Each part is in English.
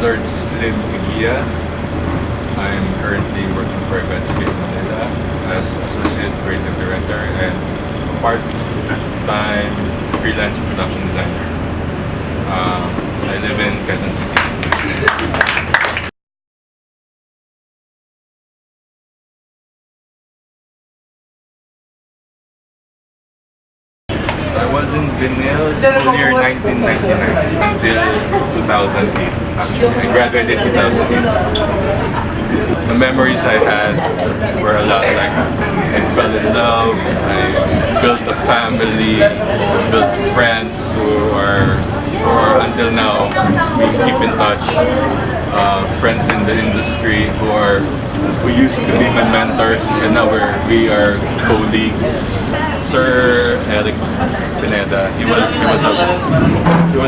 Zard's in Eguia. I'm currently working for Events in Manila as Associate Creative Director and part-time freelance production designer. I live in Quezon City. I was in Bernal school year 1999 until 2008. Actually, I graduated 2008. The memories I had were a lot. Like I fell in love, I built a family, built friends who are until now we keep in touch. Friends in the industry who used to be my mentors and now we are colleagues. Sir Eric Pineda, he was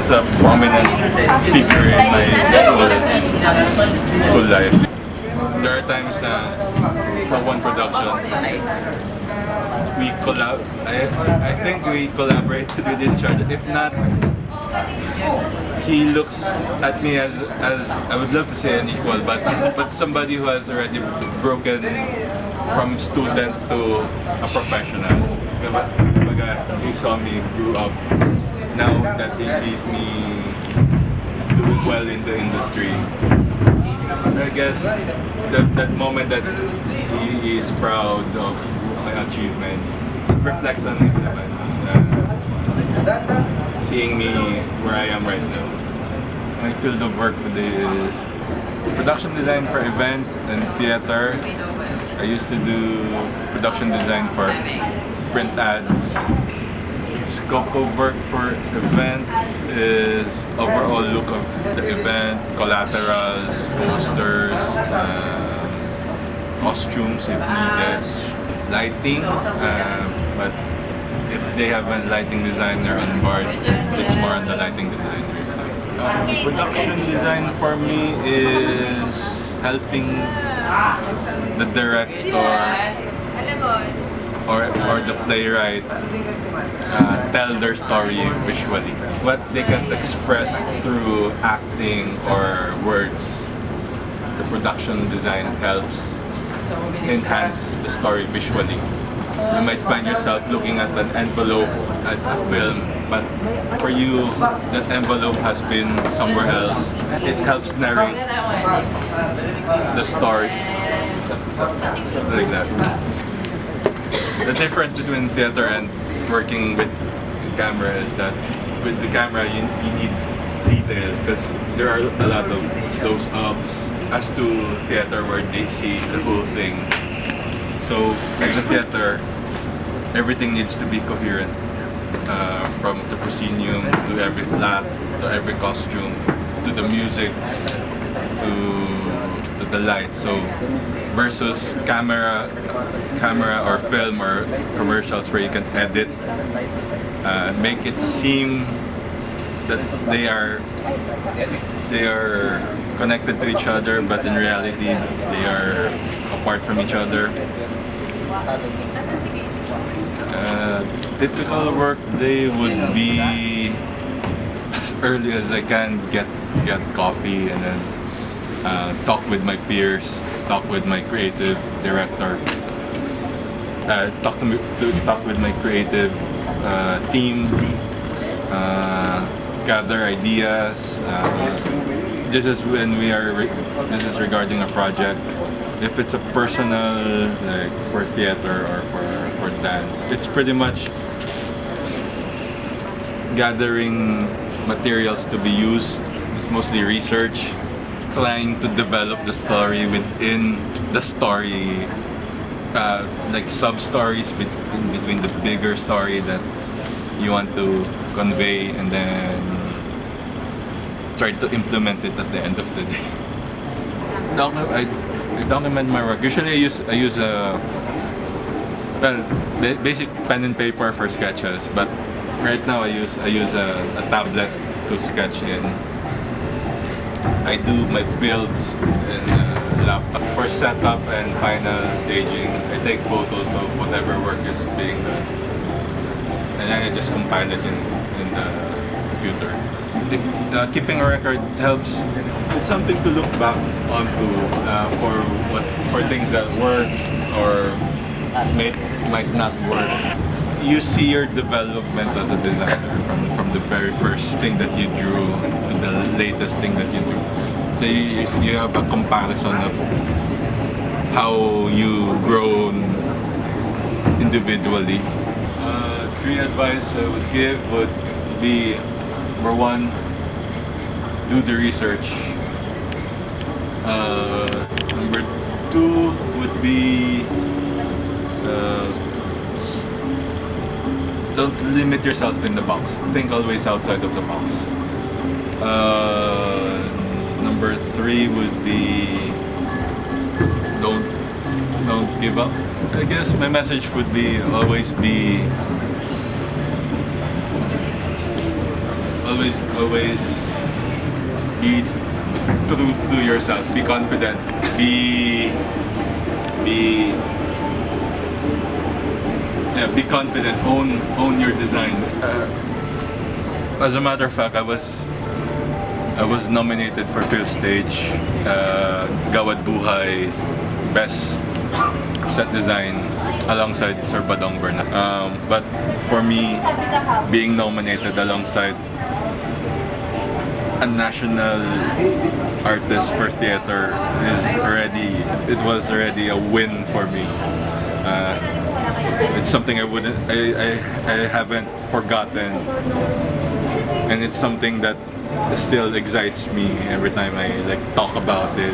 a prominent figure in my school life. There are times that for one production I think we collaborated with each other. If not, he looks at me as I would love to say an equal, but somebody who has already broken from student to a professional. He saw me grew up. Now that he sees me doing well in the industry, I guess that moment that he is proud of my achievements, it reflects on him naman. Seeing me where I am right now. My field of work today is production design for events and theater. I used to do production design for print ads. Scope of work for events is overall look of the event, collaterals, posters, costumes if needed, lighting, but if they have a lighting designer on board, it's more on the lighting designer. Production design for me is helping the director or the playwright tell their story visually. What they can express through acting or words, the production design helps enhance the story visually. You might find yourself looking at an envelope at a film, but for you, that envelope has been somewhere else. It helps narrate the story, something like that. The difference between theater and working with camera is that with the camera you need detail because there are a lot of close-ups as to theater where they see the whole thing. So in the theater, everything needs to be coherent, from the proscenium to every flat, to every costume, to the music, to the light. So versus camera or film or commercials where you can edit, make it seem that they are connected to each other, but in reality they are apart from each other. Typical work day would be as early as I can get coffee and then talk with my peers, talk with my creative director, talk with my creative team, gather ideas. This is when this is regarding a project. If it's a personal, like for theater or for dance, it's pretty much gathering materials to be used. It's mostly research, trying to develop the story within the story, like sub-stories between the bigger story that you want to convey, and then try to implement it at the end of the day. I document my work. Usually I use a basic pen and paper for sketches, but right now I use a tablet to sketch in. I do my builds in a laptop. For setup and final staging, I take photos of whatever work is being done, and then I just compile it in the computer. if keeping a record helps. It's something to look back onto for things that work or might not work. You see your development as a designer from the very first thing that you drew to the latest thing that you drew. So you have a comparison of how you grown individually. Three advice I would give would be, number one, do the research. Number two would be don't limit yourself in the box. Think always outside of the box. Number three would be don't give up. I guess my message would be always be true to yourself. Be confident. Be confident. Own your design. As a matter of fact, I was nominated for Phil Stage, Gawad Buhay, Best Set Design alongside Sir Badong Bernal. But for me, being nominated alongside a national artist for theater was already a win for me. It's something I haven't forgotten, and it's something that still excites me every time I talk about it